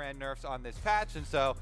higher-end nerfs on this patch, and so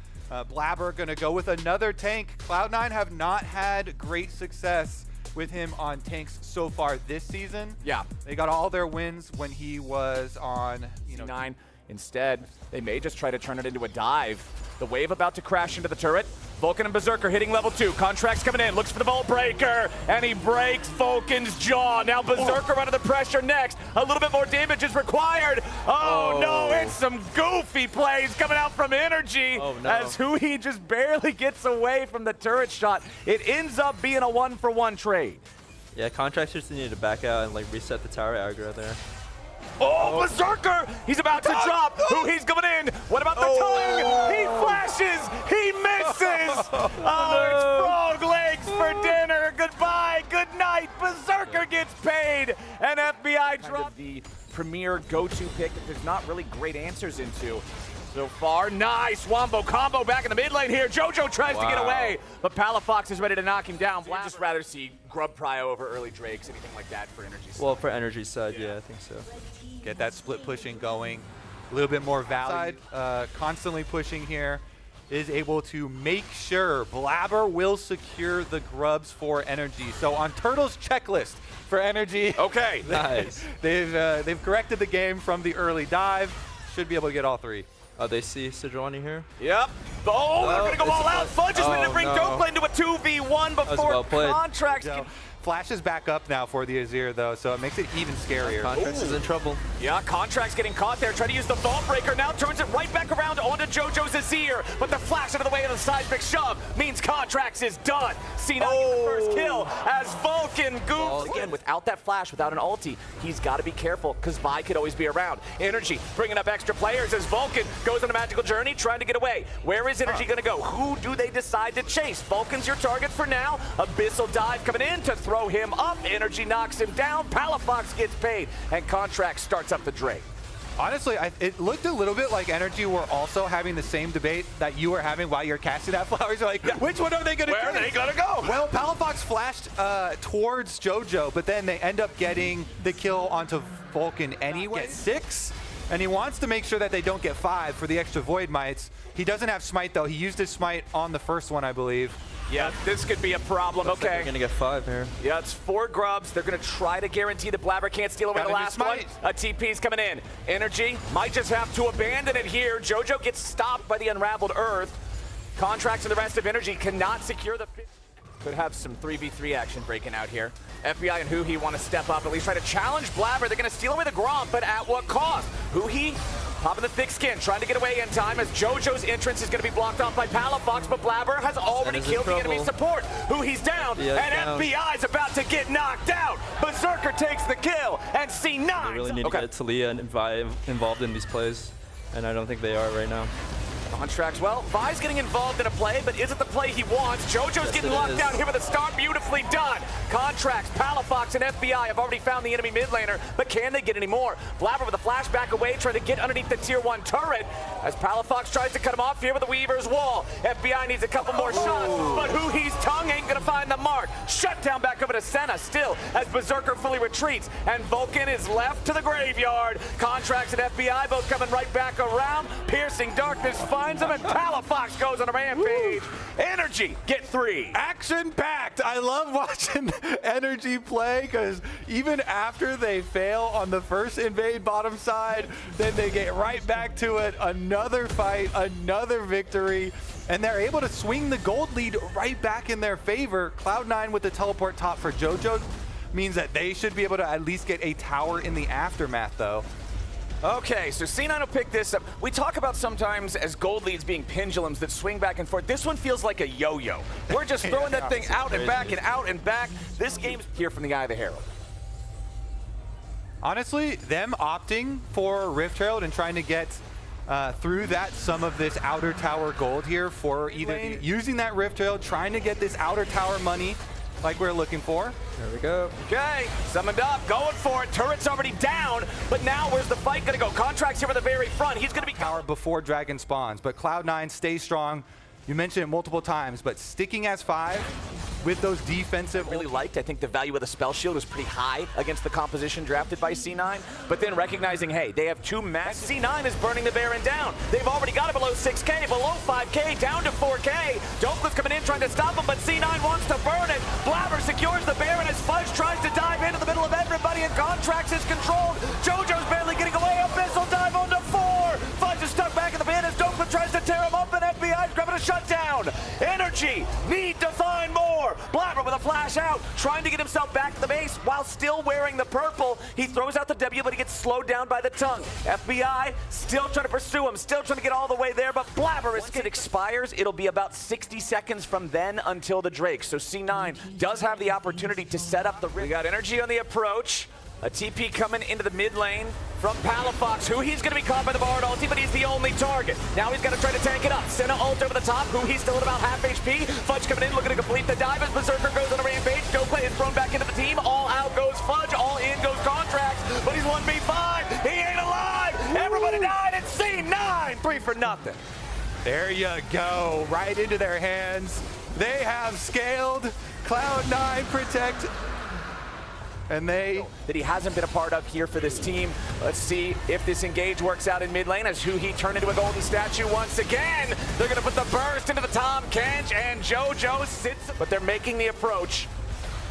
Blabber going to go with another tank. Cloud9 have not had great success with him on tanks so far this season. Yeah. They got all their wins when he was on, C9. Instead, they may just try to turn it into a dive. The wave about to crash into the turret. Vulcan and Berserker hitting level 2. Contracts coming in, looks for the Vault Breaker, and he breaks Vulcan's jaw. Now Berserker under the pressure next. A little bit more damage is required. Oh no, it's some goofy plays coming out from Energy as Huhi just barely gets away from the turret shot. It ends up being a 1-for-1 trade. Yeah, Contracts just need to back out and like reset the tower aggro there. Oh, Berserker! He's about to drop. Huhi's coming in. What about the tongue? He flashes. He misses. Oh, it's frog legs for dinner. Goodbye. Good night. Berserker gets paid. And FBI drops the premier go-to pick that there's not really great answers into so far. Nice Wombo combo back in the mid lane here. JoJo tries to get away, but Palafox is ready to knock him down. I'd just rather see Grub Prio over early Drakes, anything like that for Energy's side. Well, for Energy's side, yeah, I think so. get that split pushing going, a little bit more value. Constantly pushing here is able to make sure Blabber will secure the grubs for Energy. So on Turtle's checklist for Energy, okay, nice. they've corrected the game from the early dive. Should be able to get all three. Oh, they see Sejuani here? Yep. Oh, they're going to go all out. Fudge is ready to bring Dope into a 2v1 before Contracts can... Flashes back up now for the Azir, though, so it makes it even scarier. Contracts is in trouble. Yeah, Contracts getting caught there. Trying to use the Vault Breaker. Now turns it right back around onto JoJo's Azir. But the flash out of the way of the seismic shove means Contracts is done. C9 the first kill as Vulcan goofs. Again, without that flash, without an ulti, he's got to be careful because Vi could always be around. Energy bringing up extra players as Vulcan goes on a magical journey trying to get away. Where is Energy going to go? Who do they decide to chase? Vulcan's your target for now. Abyssal dive coming in to throw him up. Energy knocks him down. Palafox gets paid, and Contract starts up the Drake. Honestly, it looked a little bit like Energy were also having the same debate that you were having while you're casting that flowers. You're like, which one are they going to Where are they going to go? Well, Palafox flashed towards JoJo, but then they end up getting the kill onto Vulcan anyway. Get 6, and he wants to make sure that they don't get 5 for the extra Void Mites. He doesn't have Smite, though. He used his Smite on the first one, I believe. Yeah, this could be a problem. Looks like okay. they're gonna get 5 here. Yeah, it's 4 grubs. They're gonna try to guarantee that Blabber can't steal away the last one. A TP's coming in. Energy might just have to abandon it here. JoJo gets stopped by the Unraveled Earth. Contracts and the rest of Energy cannot secure the... Could have some 3v3 action breaking out here. FBI and Huhi want to step up, at least try to challenge Blabber. They're gonna steal away the Gromp, but at what cost? Huhi popping the thick skin, trying to get away in time as JoJo's entrance is going to be blocked off by Palafox, but Blabber has already killed the enemy support. Huhi's down, and FBI's about to get knocked out. Berserker takes the kill, and C9. They really need to get Talia and Vi involved in these plays, and I don't think they are right now. Contracts, well, Vi's getting involved in a play, but is it the play he wants? JoJo's getting locked down here with a start, beautifully done. Contracts, Palafox, and FBI have already found the enemy mid laner, but can they get any more? Blabber with a flashback away, trying to get underneath the tier 1 turret, as Palafox tries to cut him off here with the Weaver's Wall. FBI needs a couple more shots, but Huhi's tongue ain't gonna find the mark. Shut down back over to Senna, still, as Berserker fully retreats, and Vulcan is left to the graveyard. Contracts and FBI both coming right back around. Piercing darkness finds him, and Palafox goes on a rampage. Energy get 3. Action-packed. I love watching Energy play because even after they fail on the first invade bottom side, then they get right back to it. Another fight, another victory, and they're able to swing the gold lead right back in their favor. Cloud9 with the teleport top for JoJo means that they should be able to at least get a tower in the aftermath, though. Okay, so C9 will pick this up. We talk about sometimes as gold leads being pendulums that swing back and forth. This one feels like a yo-yo. We're just throwing that thing out and back and out and back. This game's here from the Eye of the Herald. Honestly, them opting for Rift Herald and trying to get through that some of this outer tower gold here for either using that Rift Herald, trying to get this outer tower money like we're looking for. There we go. Okay, summoned up, going for it. Turret's already down, but now where's the fight gonna go? Contracts here at the very front. He's gonna be power before Dragon spawns, but Cloud9 stays strong. You mentioned it multiple times, but sticking as 5 with those defensive. Really liked. I think the value of the spell shield was pretty high against the composition drafted by C9, but then recognizing, hey, they have 2 max. C9 is burning the Baron down. They've already got it below 6K, below 5K, down to 4K. Dope's coming in trying to stop him, but C9 wants to burn it. Blabber secures the Baron as Fudge tries to dive into the middle of everybody, and Contracts is controlled. JoJo's barely getting away. Abyssal dive onto 4. Fudge is stuck back in the pit as Dope tries to tear him up, and FBI's grabbing a shutdown. Energy need to find more. Blabber with a flash out, trying to get himself back to the base while still wearing the purple. He throws out the W, but he gets slowed down by the tongue. FBI still trying to pursue him, still trying to get all the way there, but Blabber, once it expires, it'll be about 60 seconds from then until the Drake. So C9 does have the opportunity to set up the... We got Energy on the approach. A TP coming into the mid lane from Palafox, who he's going to be caught by the Bard ulti, but he's the only target. Now he's got to try to tank it up. Senna ult over the top, who he's still at about half HP. Fudge coming in, looking to complete the dive as Berserker goes on a rampage. Dope is thrown back into the team. All out goes Fudge, all in goes Contracts, but he's 1v5. He ain't alive. Everybody died at C9. 3 for nothing. There you go, right into their hands. They have scaled. Cloud9 protect. And they... that he hasn't been a part of here for this team. Let's see if this engage works out in mid lane as who he turned into a golden statue once again. They're going to put the burst into the Tom Kench, and JoJo sits, but they're making the approach.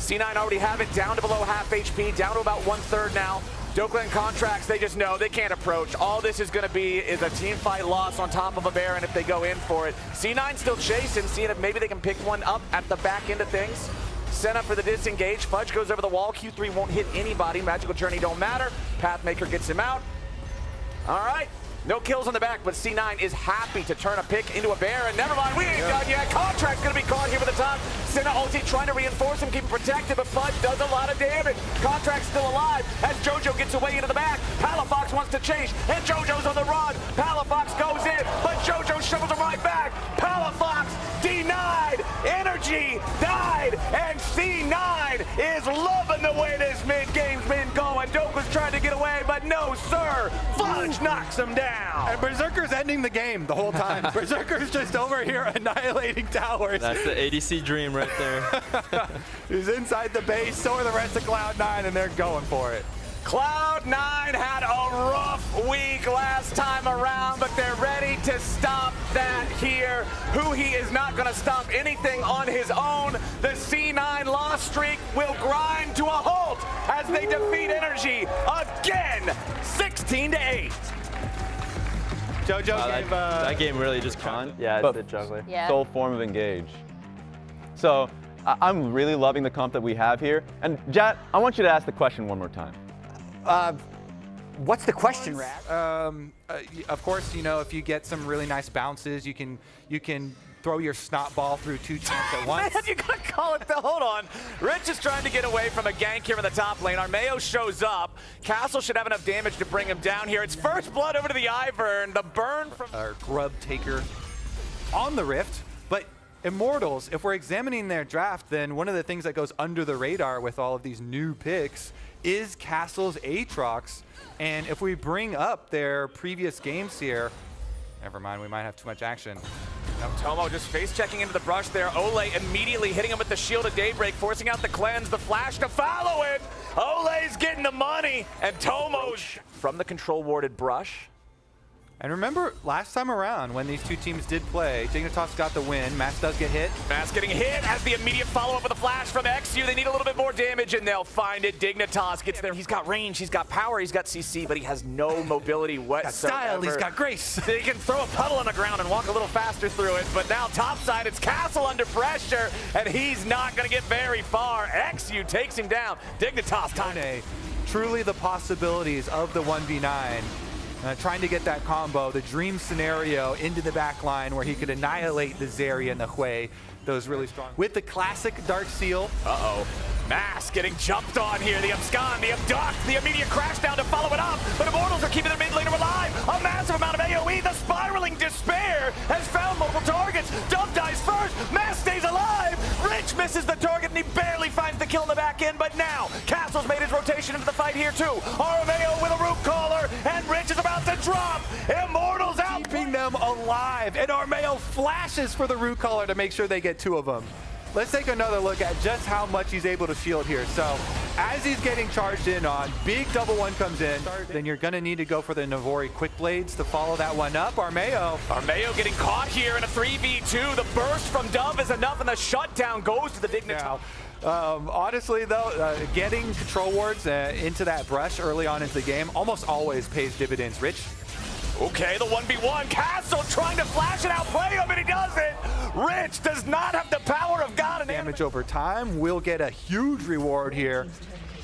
C9 already have it down to below half HP, down to about 1/3 now. Dope and Contracts, they just know they can't approach. All this is going to be is a team fight loss on top of a Baron if they go in for it. C9 still chasing, seeing if maybe they can pick one up at the back end of things. Sent up for the disengage. Fudge goes over the wall. Q3 won't hit anybody. Magical Journey don't matter. Pathmaker gets him out. All right. No kills on the back, but C9 is happy to turn a pick into a Baron. Never mind, we ain't done yet. Contract's gonna be caught here with the top. Senna ulti trying to reinforce him, keep him protected, but Fudge does a lot of damage. Contract's still alive as JoJo gets away into the back. Palafox wants to chase, and JoJo's on the run. Palafox goes in, but JoJo shovels him right back. Palafox denied. Energy died, and C9 is loving the way this mid-game's been going. Dope was trying to get away, but no, sir. Fudge knocks him down. And Berserker's ending the game the whole time. Berserker's just over here annihilating towers. That's the ADC dream right there. He's inside the base, so are the rest of Cloud9, and they're going for it. Cloud9 had a rough week last time around, but they're ready to stop that here. Who he is not going to stop anything on his own. The C9 loss streak will grind to a halt as they defeat Energy again, 16-8. JoJo gave that game really just caught. Yeah, it's the juggler. Yeah. Sole form of engage. So I'm really loving the comp that we have here. And Jat, I want you to ask the question one more time. What's the question, Rad? Of course, you know, if you get some really nice bounces, you can throw your snot ball through 2 teams at once. Man, you gotta call it. Hold on. Rich is trying to get away from a gank here in the top lane. Armeo shows up. Castle should have enough damage to bring him down here. It's first blood over to the Ivern. The burn from Our Grub Taker on the Rift, but Immortals, if we're examining their draft, then one of the things that goes under the radar with all of these new picks is Castle's Aatrox. And if we bring up their previous games here, never mind, we might have too much action. Now Tomo just face-checking into the brush there. Ole immediately hitting him with the Shield of Daybreak, forcing out the cleanse, the flash to follow it. Ole's getting the money, and Tomo's from the control-warded brush. And remember, last time around, when these two teams did play, Dignitas got the win. Mass does get hit. Mass getting hit as the immediate follow-up with a flash from XU. They need a little bit more damage, and they'll find it. Dignitas gets there. He's got range, he's got power, he's got CC, but he has no mobility whatsoever. Style, he's got grace. He can throw a puddle on the ground and walk a little faster through it, but now topside, it's Castle under pressure, and he's not going to get very far. XU takes him down. Dignitas time. Truly the possibilities of the 1v9. Trying to get that combo, the dream scenario into the back line where he could annihilate the Zarya and the Hui, those really strong. With the classic Dark Seal. Uh-oh. Mass getting jumped on here. The abscond, the abduct, the immediate crash down to follow it up. But Immortals are keeping their mid laner alive. A massive amount of AoE. The spiraling despair has found multiple targets. Dove dies first. Mass stays alive. Rich misses the target and he barely finds the kill in the back end. But now, Castle's made his rotation into the fight here too. Armeo with a root caller and Rich is about to drop. Immortals out. Keeping them alive. And Armeo flashes for the root caller to make sure they get 2 of them. let's take another look at just how much he's able to shield here. So as he's getting charged in on, big double one comes in, then you're gonna need to go for the Navori quick blades to follow that one up. Armeo getting caught here in a 3v2. The burst from Dove is enough, and the shutdown goes to the Dignitas. Honestly though, getting control wards into that brush early on into the game almost always pays dividends. Rich? Okay, the 1v1. Castle trying to flash it out, play him, and he doesn't. Rich does not have the power of God. And damage over time will get a huge reward here.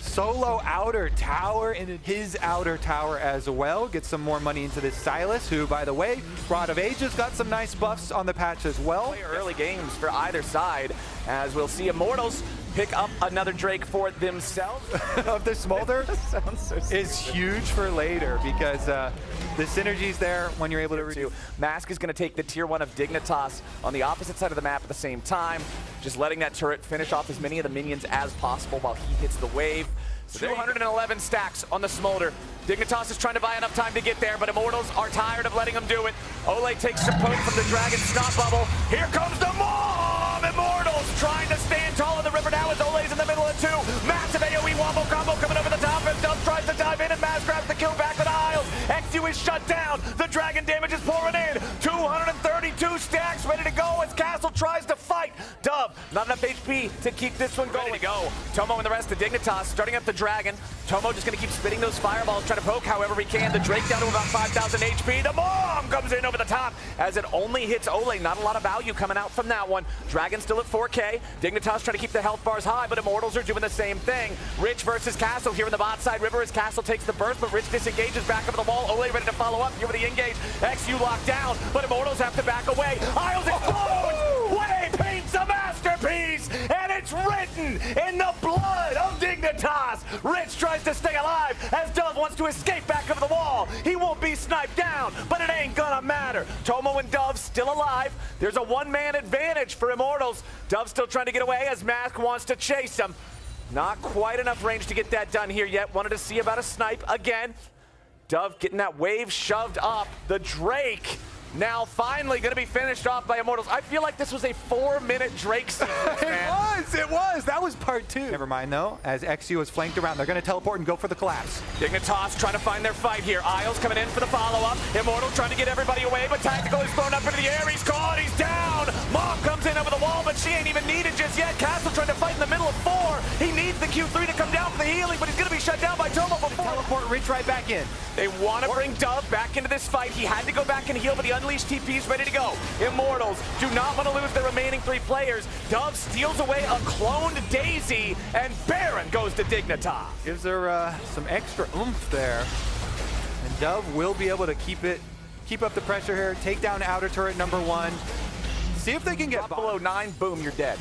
Solo outer tower into his outer tower as well. Get some more money into this Silas, who, by the way, Rod of Ages got some nice buffs on the patch as well. Early games for either side, as we'll see Immortals pick up another Drake for themselves. Of the Smolder is huge for later because the synergy's there when you're able to reduce. Mask is going to take the tier 1 of Dignitas on the opposite side of the map at the same time, just letting that turret finish off as many of the minions as possible while he hits the wave. 211 stacks on the Smolder. Dignitas is trying to buy enough time to get there, but Immortals are tired of letting him do it. Ole takes some poke from the Dragon Snot Bubble. Here comes the Mom! Immortals trying to stand tall in the river now as Ole's in the middle of two. Massive AoE wombo combo coming over the top, and Dove tries to dive in, and Mask grabs the kill back with Isles. XU is shut down. The Dragon damage is pouring in. 232 stacks ready to go as Castle tries to fight. Dove, not enough HP to keep this one going. Ready to go. Tomo and the rest of Dignitas starting up the Dragon. Tomo just going to keep spitting those fireballs, trying to poke however he can. The Drake down to about 5,000 HP. The Mom comes in over the top as it only hits Ole. Not a lot of value coming out from that one. Dragon still at 4K. Dignitas trying to keep the health bars high, but Immortals are doing the same thing. Rich versus Castle here in the bot side river as Castle takes the burst, but Rich disengages back over the wall. Ole ready to follow up here with the engage. XU locked down, but Immortals have to back away. Isles explodes! Way paints a masterpiece, and it's written in the blood of Dignitas. Rich tries to stay alive as Dove wants to escape back over the wall. He won't be sniped down, but it ain't gonna matter. Tomo and Dove still alive. There's a one-man advantage for Immortals. Dove still trying to get away as Mask wants to chase him. Not quite enough range to get that done here yet. Wanted to see about a snipe again. Dove getting that wave shoved up. The Drake now finally going to be finished off by Immortals. I feel like this was a 4-minute Drake sequence, man. It was. That was part 2. Never mind, though, as XU is flanked around. They're going to teleport and go for the collapse. Dignitas trying to find their fight here. Isles coming in for the follow-up. Immortal trying to get everybody away, but Tactical is thrown up into the air. He's caught. He's down. Mom comes in over the wall, but she ain't even needed just yet. Castle trying to fight in the middle of 4. He needs the Q3 to come down for the healing, but he's going to be shut down by Tomo before. Teleport Rich right back in. They want to bring Dove back into this fight. He had to go back and heal, but the Unleashed TP is ready to go. Immortals do not want to lose their remaining 3 players. Dove steals away a cloned Daisy, and Baron goes to Dignitas. Gives her some extra oomph there. And Dove will be able to keep up the pressure here, take down outer turret number 1. See if they can get below 9, boom, you're dead.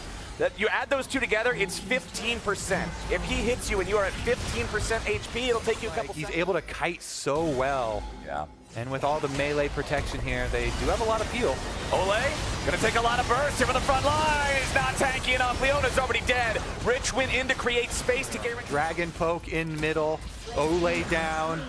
You add those two together, it's 15%. If he hits you and you are at 15% HP, it'll take you a couple seconds. He's able to kite so well. Yeah. And with all the melee protection here, they do have a lot of peel. Ole, gonna take a lot of burst here from the front line. He's not tanky enough. Leona's already dead. Rich went in to create space to guarantee. Dragon poke in middle. Ole down.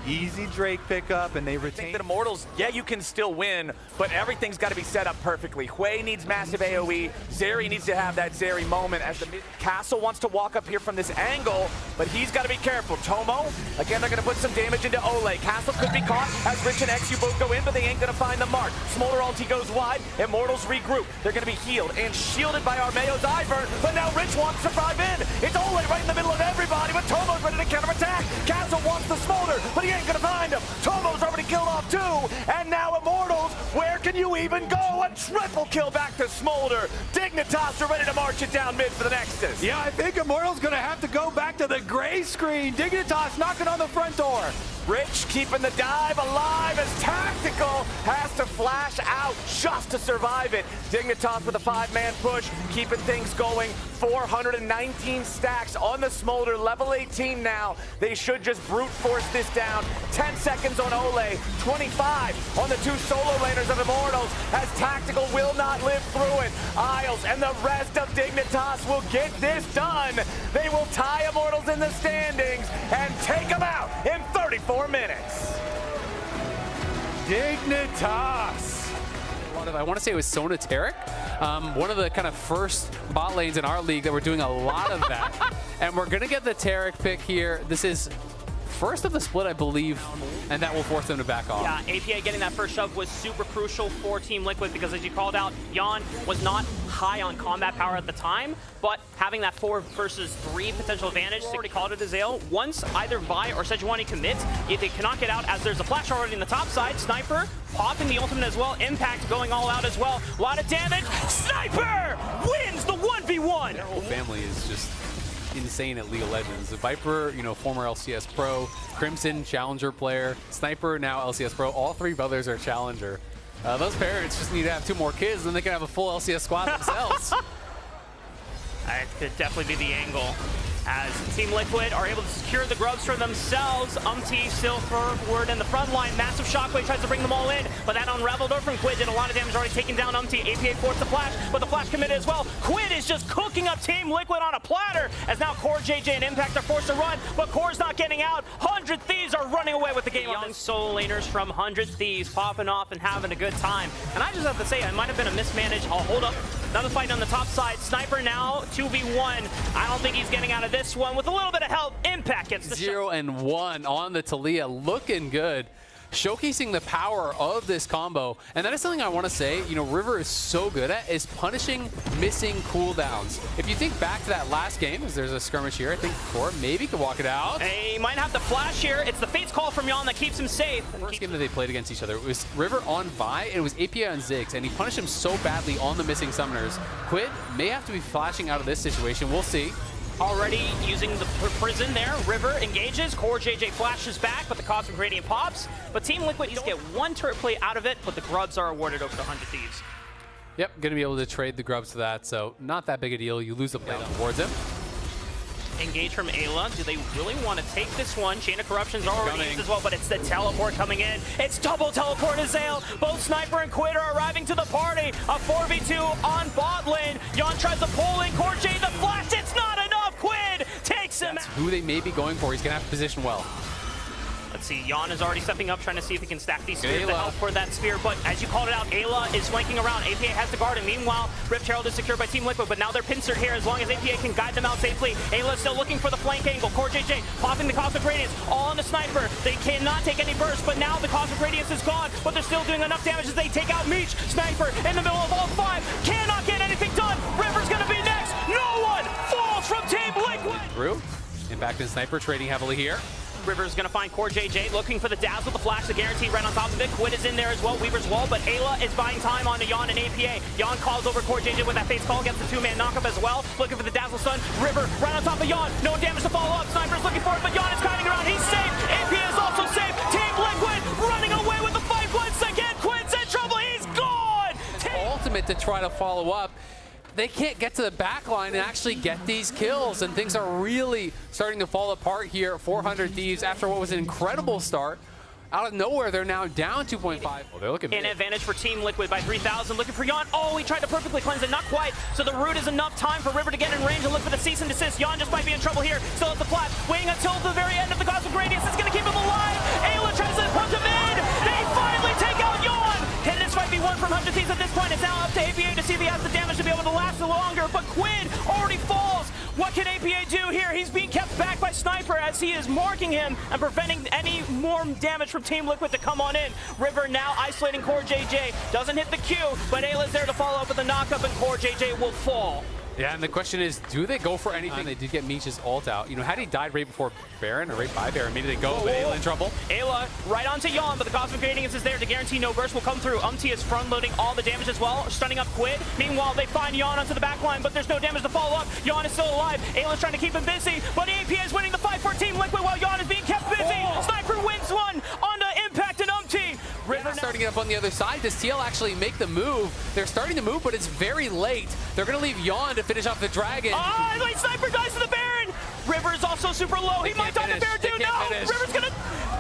Easy Drake pickup, and they retain. I think that Immortals, yeah, you can still win, but everything's got to be set up perfectly. Hui needs massive AoE. Zeri needs to have that Zeri moment as the Castle wants to walk up here from this angle, but he's got to be careful. Tomo, again, they're going to put some damage into Ole. Castle could be caught as Rich and XU both go in, but they ain't going to find the mark. Smolder ulti goes wide. Immortals regroup. They're going to be healed and shielded by Armeo's Ivern, but now Rich wants to drive in. It's Ole right in the middle of everybody, but Tomo's ready to counterattack. Castle wants the Smolder, but he ain't gonna find him. Tomo's already killed off 2, and now Immortals, where can you even go? A triple kill back to Smolder. Dignitas are ready to march it down mid for the Nexus. Yeah, I think Immortal's gonna have to go back to the gray screen. Dignitas knocking on the front door. Rich keeping the dive alive as Tactical has to flash out just to survive it. Dignitas with a 5-man push, keeping things going. 419 stacks on the Smolder, level 18 now. They should just brute force this down. 10 seconds on Ole, 25 on the 2 solo laners of Immortals as Tactical will not live through it. Isles and the rest of Dignitas will get this done. They will tie Immortals in the standings and take them out in 34 minutes. Dignitas. I want to say it was Sonateric. one of the kind of first bot lanes in our league that were doing a lot of that. And we're going to get the Tarek pick here. This is first of the split, I believe, and that will force them to back off. Yeah, APA getting that first shove was super crucial for Team Liquid because, as you called out, Jan was not high on combat power at the time, but having that 4 versus 3 potential advantage, already called it Azale. Once either Vi or Sejuani commits, if they cannot get out, as there's a flash already in the top side, Sniper popping the ultimate as well, Impact going all out as well. A lot of damage. Sniper wins the 1v1! Their whole family is just insane at League of Legends. The Viper, you know, former LCS Pro, Crimson, Challenger player, Sniper, now LCS Pro. All 3 brothers are Challenger. Those parents just need to have 2 more kids, and then they can have a full LCS squad themselves. It could definitely be the angle, as Team Liquid are able to secure the grubs for themselves. Still forward in the front line. Massive Shockwave tries to bring them all in, but that unraveled over from Quid. Did a lot of damage, already taking down APA forced the flash, but the flash committed as well. Quid is just cooking up Team Liquid on a platter, as now Core, JJ, and Impact are forced to run, but Core's not getting out. 100 Thieves are running away with the game. Young solo laners from 100 Thieves popping off and having a good time. And I just have to say, it might have been a mismanaged. I'll hold up. Another fight on the top side. Sniper now 2v1. I don't think he's getting out of this one. With a little bit of help, Impact gets the 0-1 on the Talia, looking good. Showcasing the power of this combo. And that is something I want to say, you know, River is so good at, is punishing missing cooldowns. If you think back to that last game, as there's a skirmish here, I think Core maybe could walk it out. He might have to flash here. It's the Fate's Call from Jan that keeps him safe. First game that they played against each other, it was River on Vi, and it was APA on Ziggs, and he punished him so badly on the missing summoners. Quid may have to be flashing out of this situation. We'll see. Already using the prison there. River engages. Core JJ flashes back, but the Cosmic Radiant pops. But Team Liquid needs to get 1 turret play out of it, but the grubs are awarded over to 100 Thieves. Yep, going to be able to trade the grubs to that, so not that big a deal. You lose the play towards him. Engage from Ayla. Do they really want to take this one? Chain of Corruption's already used as well, but it's the teleport coming in. It's double teleport to Zale. Both Sniper and Quid are arriving to the party. A 4v2 on bot lane. Jan tries to pull in. Core J, the flash. It's not enough. Quid takes him out. Who they may be going for. He's going to have to position well. Let's see, Jan is already stepping up, trying to see if he can stack these spears to help for that spear. But as you called it out, Ayla is flanking around. APA has the guard, and meanwhile, Rift Herald is secured by Team Liquid, but now they're pincered here as long as APA can guide them out safely. Ayla still looking for the flank angle. Core JJ popping the Cosmic Radiance, all on the Sniper. They cannot take any burst, but now the Cosmic Radiance is gone, but they're still doing enough damage as they take out Meech. Sniper in the middle of all 5, cannot get anything done. River's gonna be next. No one falls from Team Liquid. Through. Impact and Sniper trading heavily here. River's gonna find Core JJ, looking for the dazzle, the flash, the guarantee right on top of it. Quid is in there as well, Weaver's wall, but Ayla is buying time onto Jan and APA. Jan calls over Core JJ with that Fate's Call, gets the 2-man knockup as well. Looking for the dazzle stun. River right on top of Jan, no damage to follow up. Sniper's looking for it, but Jan is kiting around. He's safe. APA is also safe. Team Liquid running away with the fight once again. Quid's in trouble. He's gone. Ultimate to try to follow up. They can't get to the back line and actually get these kills, and things are really starting to fall apart here. 400 Thieves after what was an incredible start. Out of nowhere, they're now down 2.5. Oh, they're looking an advantage for Team Liquid by 3,000. Looking for Jan. Oh, he tried to perfectly cleanse it. Not quite. So the root is enough time for River to get in range and look for the cease and desist. Jan just might be in trouble here. Still at the flat. Waiting until the very end of the Cosmic Radiance. It's going to keep him alive. Ayla tries to punch him in. They finally take out Jan. Can this fight be won from 100 Thieves at this point? It's now up to APA to see if he has the damage to be able to last longer. But Quid already falls. What can APA do here? He's being kept back by Sniper as he is marking him and preventing any more damage from Team Liquid to come on in. River now isolating Core JJ. Doesn't hit the Q, but Ayla's there to follow up with a knockup, and Core JJ will fall. Yeah, and the question is, do they go for anything? They did get Meech's ult out. You know, had he died right before Baron or right by Baron, maybe they go, but Ayla in trouble. Ayla right onto Jan, but the Cosmic Radiance is there to guarantee no burst will come through. is front-loading all the damage as well, stunning up Quid. Meanwhile, they find Jan onto the back line, but there's no damage to follow up. Jan is still alive. Ayla's trying to keep him busy, but APA is winning the fight for Team Liquid while Jan is being kept busy. Sniper wins one onto Impact and River starting it up on the other side. Does TL actually make the move? They're starting to move, but it's very late. They're going to leave Jan to finish off the Dragon. Wait, Sniper dies to the Baron. River is also super low. He might die to the Baron too. No, River's going to,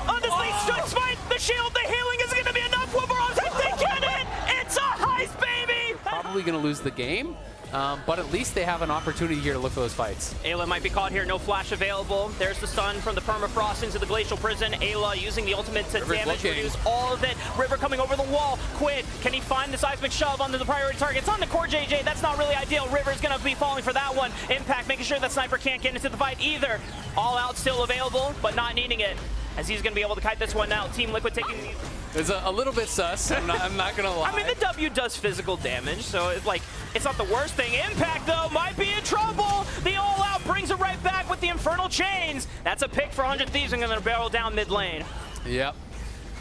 on the late smite, the shield, the healing is going to be enough. One more on they get it. It's a heist, baby. Probably going to lose the game. but at least they have an opportunity here to look for those fights. Ayla might be caught here, no flash available. There's the stun from the Permafrost into the Glacial Prison. Ayla using the ultimate to damage, reduce all of it. River coming over the wall. Quid, can he find the seismic shove onto the priority target? It's on the core JJ, that's not really ideal. River's gonna be falling for that one. Impact making sure that Sniper can't get into the fight either. All out still available, but not needing it, as he's gonna be able to kite this one out. Team Liquid taking the... It's a little bit sus, I'm not gonna lie. I mean, the W does physical damage, so it's like, it's not the worst thing. Impact, though, might be in trouble. The all-out brings it right back with the Infernal Chains. That's a pick for 100 Thieves and gonna barrel down mid lane. Yep.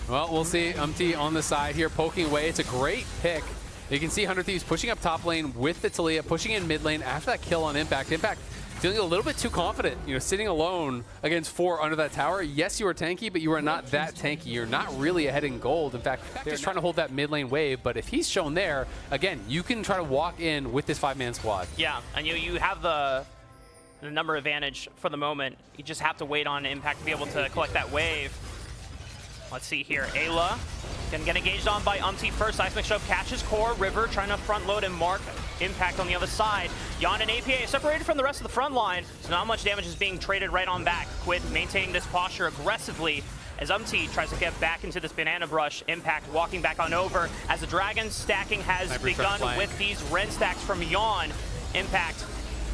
Well, we'll see. on the side here, poking away. It's a great pick. You can see 100 Thieves pushing up top lane with the Taliyah, pushing in mid lane after that kill on Impact. Impact feeling a little bit too confident, sitting alone against 4 under that tower. Yes, you are tanky, but you are not that tanky. You're not really ahead in gold. In fact, they're just trying to hold that mid lane wave, but if he's shown there, again, you can try to walk in with this 5-man squad. Yeah, and you have the number advantage for the moment. You just have to wait on Impact to be able to collect that wave. Let's see here, Ayla gonna get engaged on by first. Seismic Shove catches core. River trying to front load and mark Impact on the other side. Yon and APA separated from the rest of the front line, so not much damage is being traded right on back. Quid maintaining this posture aggressively as tries to get back into this banana brush. Impact walking back on over as the Dragon stacking has begun with these Ren stacks from Yon. Impact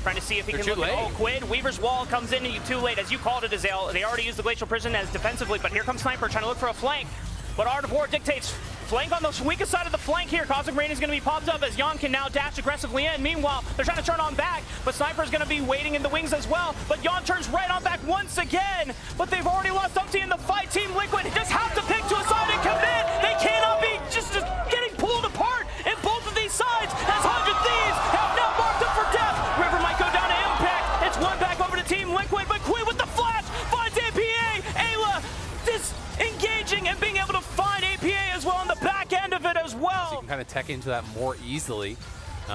trying to see if he can look at, oh, Quid. Weaver's Wall comes in too late, as you called it, Azale. They already used the Glacial Prison as defensively, but here comes Sniper trying to look for a flank. But Art of War dictates flank on the weakest side of the flank here. Cosmic Rain is going to be popped up as Yon can now dash aggressively in. Meanwhile, they're trying to turn on back, but Sniper's going to be waiting in the wings as well. But Yon turns right on back once again. But they've already lost Umpty in the fight. Team Liquid just have to pick to a side and commit. They cannot be just getting pulled apart in both of these sides as 100 Thieves have now marked up for death. River might go down to Impact. It's one back over to Team Liquid, but Quid with the flash finds APA. Ayla disengaging and being able to find APA as well on the back end of it as well. So you can kind of tech into that more easily.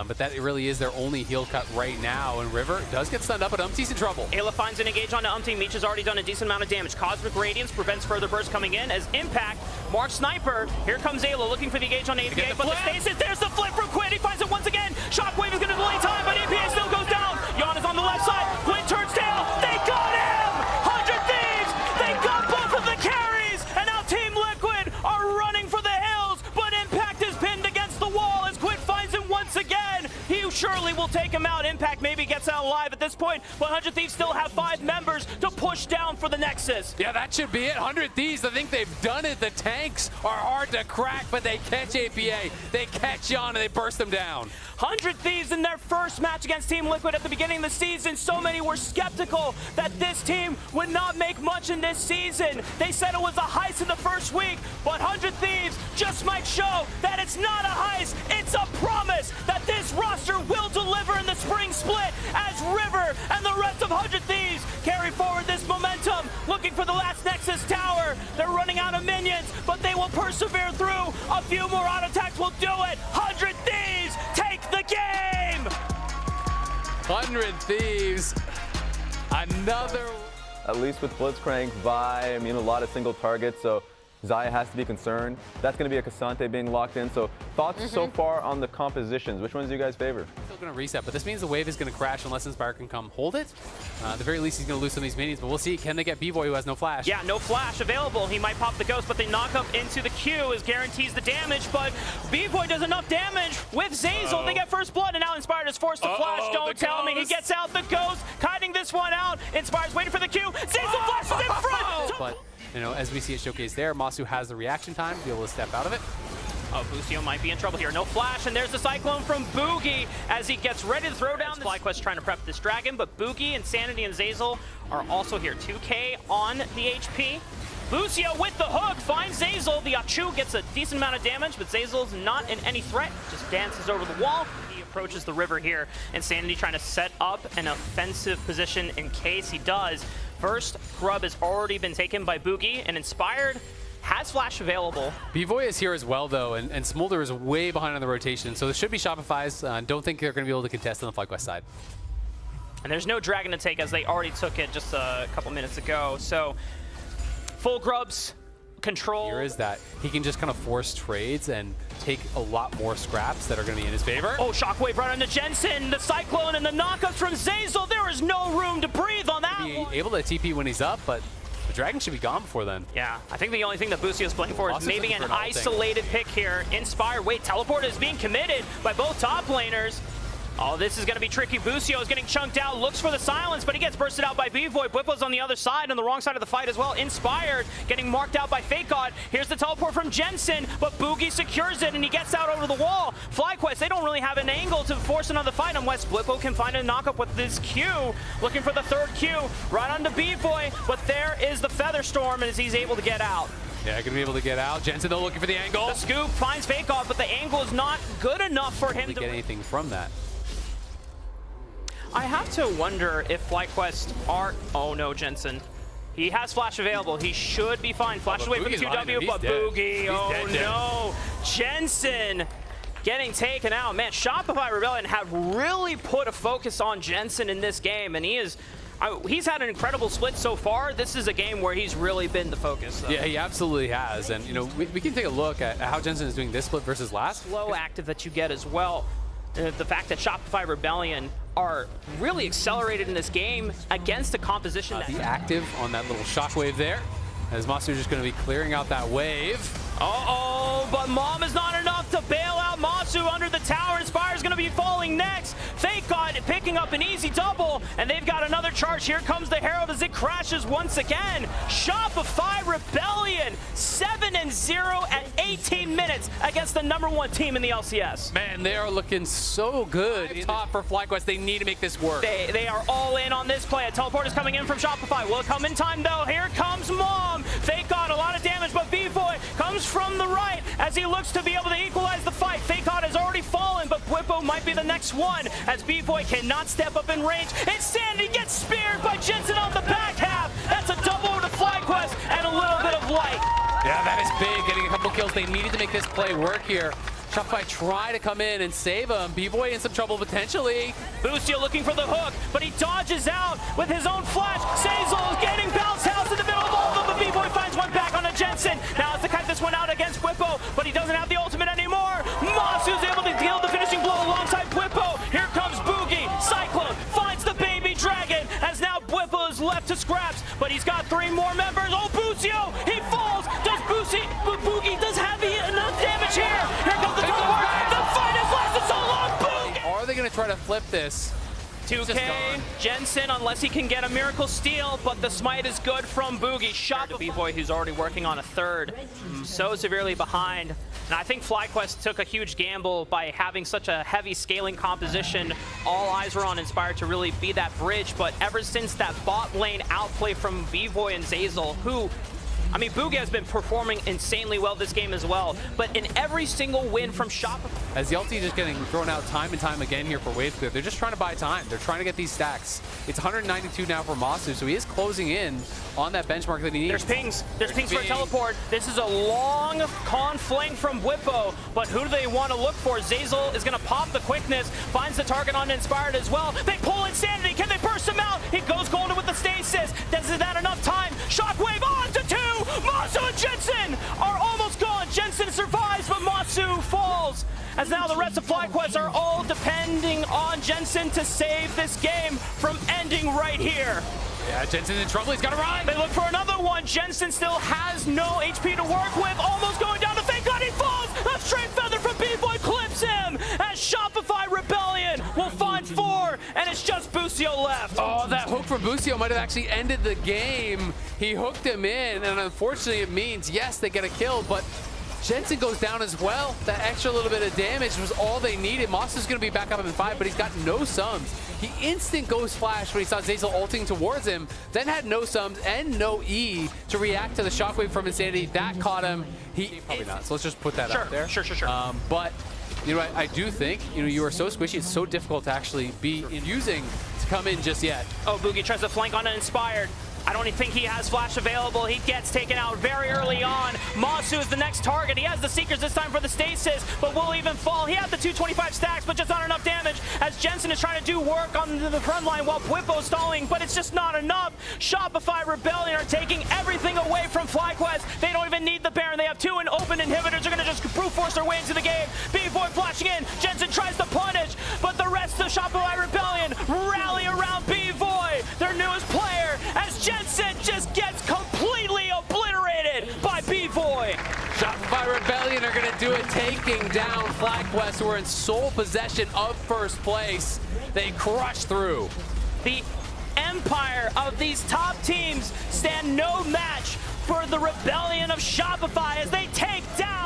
But that really is their only heal cut right now, and River does get stunned up, but Umpty's in trouble. Ayla finds an engage onto Umpty. Meech has already done a decent amount of damage. Cosmic Radiance prevents further bursts coming in as Impact marks Sniper. Here comes Ayla looking for the engage on APA, but the stasis, there's the flip from Quid. He finds it once again. Shockwave is going to delay time, but APA still goes down. Yon is on the left side. Quid turns tail. They got him! 100 Thieves! They got both of the carries, and now Team Liquid are running for the hills, but Impact is pinned against the wall as Quid finds him once again. He surely will take him out. Impact maybe gets out alive at this point, but 100 Thieves still have 5 members to push down for the Nexus. Yeah, that should be it. 100 Thieves, I think they've done it. The tanks are hard to crack, but they catch APA. They catch Yon and they burst them down. 100 Thieves in their first match against Team Liquid at the beginning of the season. So many were skeptical that this team would not make much in this season. They said it was a heist in the first week, but 100 Thieves just might show that it's not a heist, it's a promise that this roster will deliver in the spring split as River and the rest of 100 Thieves carry forward this momentum, looking for the last Nexus tower. They're running out of minions, but they will persevere through. A few more auto attacks will do it. 100 Thieves take the game! 100 Thieves, another... At least with Blitzcrank, Vi, a lot of single targets, so Xayah has to be concerned. That's going to be a Cassante being locked in. So thoughts so far on the compositions? Which ones do you guys favor? Still going to reset, but this means the wave is going to crash unless Inspire can come hold it. At the very least, he's going to lose some of these minions, but we'll see. Can they get B-Boy, who has no flash? Yeah, no flash available. He might pop the Ghost, but the knock-up into the Q is guarantees the damage, but B-Boy does enough damage with Zeyzal. They get first blood, and now Inspired is forced to flash. Don't tell me. He gets out the Ghost, kiting this one out. Inspired's waiting for the Q. Zeyzal flashes in front! But as we see it showcased there, Masu has the reaction time to be able to step out of it. Oh, Busio might be in trouble here. No flash, and there's the Cyclone from Boogie as he gets ready to throw down. FlyQuest trying to prep this Dragon, but Boogie, Insanity, and Zeyzal are also here. 2K on the HP. Busio with the hook finds Zeyzal. The Achu gets a decent amount of damage, but Zeyzal's not in any threat. Just dances over the wall. He approaches the river here. Insanity trying to set up an offensive position in case he does. First grub has already been taken by Boogie, and Inspired has flash available. B-Boy is here as well, though, and Smolder is way behind on the rotation, so this should be Shopify's. Don't think they're going to be able to contest on the FlyQuest side. And there's no Dragon to take, as they already took it just a couple minutes ago. So full grubs control. Here is that he can just kind of force trades and take a lot more scraps that are going to be in his favor. Oh, Shockwave right onto Jensen, the Cyclone and the knockups from Zeyzal. There is no room to breathe on that Be one. able to TP when he's up, but the Dragon should be gone before then. Yeah, I think the only thing that Busio's playing for is Boston's maybe looking an for an ulting. isolated pick here. Inspire, wait, teleport is being committed by both top laners. Oh, this is going to be tricky. Busio is getting chunked out, looks for the silence, but he gets bursted out by B-Void. Bwipo's on the other side, on the wrong side of the fight as well. Inspired, getting marked out by Fake God. Here's the teleport from Jensen, but Boogie secures it, and he gets out over the wall. FlyQuest, they don't really have an angle to force another fight unless Bwipo can find a knockup with this Q. Looking for the third Q, right onto B-Void, but there is the Featherstorm as he's able to get out. Yeah, going to be able to get out. Jensen, though, looking for the angle. The scoop finds Fake God, but the angle is not good enough for him to to get anything from that. I have to wonder if FlyQuest are... Oh no, Jensen. He has Flash available. He should be fine. Flash away for the Boogie's behind 2W, him. but He's dead. Boogie, He's oh dead. no. Jensen getting taken out. Man, Shopify Rebellion have really put a focus on Jensen in this game, and he's had an incredible split so far. This is a game where he's really been the focus, though. Yeah, he absolutely has. And, you know, we can take a look at how Jensen is doing this split versus last. Low active that you get as well. The fact that Shopify Rebellion are really accelerated in this game against a composition The that... active on that little shockwave there, as Masu just going to be clearing out that wave. Uh-oh, but Mom is not enough to bail out Masu under the tower. Inspire's going to be falling next. Fake God picking up an easy double, and they've got another charge. Here comes the Herald as it crashes once again. Shopify Rebellion, 7-0 at 18 minutes against the #1 team in the LCS. Man, they are looking so good. Top for FlyQuest, they need to make this work. They are all in on this play. A teleport is coming in from Shopify. Will it come in time, though? Here comes Mom. Fake God, a lot of damage, but B-Boy comes from the right as he looks to be able to equalize the fight. Fake God has already fallen, but Bwipo might be the next one as B-Boy cannot step up in range. Insanity gets speared by Jensen on the back half. That's a double to FlyQuest and a little bit of light. Yeah, that is big. Getting a couple kills. They needed to make this play work here. Shopify try to come in and save him. B-Boy in some trouble potentially. Busio looking for the hook, but he dodges out with his own flash. Zeyzal is getting bounce house in the middle of all of them, but B-Boy finds one back on a Jensen. Now it's to cut this one out against Bwipo, but he doesn't have the ultimate anymore. Masu's able to deal the finishing blow alongside Bwipo. Here comes Boogie. Cyclone finds the baby dragon as now Bwipo is left to scraps, but he's got 3 more members. Oh, Busio, he falls. Does Boogie does have enough damage here? Here comes the teleport. The fight has lasted so long. Boogie. Are they going to try to flip this? 2K, Jensen, unless he can get a miracle steal, but the smite is good from Boogie. Shot to B-Boy, who's already working on a third. So severely behind. And I think FlyQuest took a huge gamble by having such a heavy scaling composition. All eyes were on Inspired to really be that bridge, but ever since that bot lane outplay from B-Boy and Zeyzal, who... I mean, Boogie has been performing insanely well this game as well, but in every single win from Shopify... As the ulti just getting thrown out time and time again here for wave clear, they're just trying to buy time. They're trying to get these stacks. It's 192 now for Masu, so he is closing in on that benchmark that he needs. There's pings. There's pings for a teleport. This is a long con flank from Bwipo, but who do they want to look for? Zeyzal is going to pop the quickness, finds the target on Inspired as well. They pull Insanity. Can they burst him out? He goes golden with the stasis. Is that enough time? Shockwave on to 2. Masu and Jensen are almost gone. Jensen survives, but Masu falls. As now the rest of FlyQuest are all depending on Jensen to save this game from ending right here. Yeah, Jensen's in trouble. He's got to run. They look for another one. Jensen still has no HP to work with. Almost going down to Fake God. He falls. A straight feather from B-Boy clips him. As Shopify Rebellion will find 4, and it's just Busio left. Oh, that hook from Busio might have actually ended the game. He hooked him in, and unfortunately it means, yes, they get a kill, but Jensen goes down as well. That extra little bit of damage was all they needed. Moss is going to be back up in 5, but he's got no sums. He instant goes flash when he saw Zeyzal ulting towards him, then had no sums and no E to react to the shockwave from Insanity. That caught him. He probably not, so let's just put that out there. Sure. But you know, I do think, you know, you are so squishy, it's so difficult to actually be using to come in just yet. Oh, Boogie tries to flank on an Inspired. I don't even think he has flash available. He gets taken out very early on. Masu is the next target. He has the Seekers this time for the stasis, but will even fall. He had the 225 stacks, but just not enough damage as Jensen is trying to do work on the front line while Bwipo's stalling, but it's just not enough. Shopify Rebellion are taking everything away from FlyQuest. They don't even need the Baron. They have 2 open inhibitors. They're going to just brute force their way into the game. B-Boy flashing in. Jensen tries to punish, but the rest of Shopify Rebellion rally around B-Boy, their newest player, as Jensen just gets completely obliterated by B-Boy. Shopify Rebellion are going to do it, taking down FlyQuest, who are in sole possession of first place. They crush through. The empire of these top teams stand no match for the Rebellion of Shopify as they take down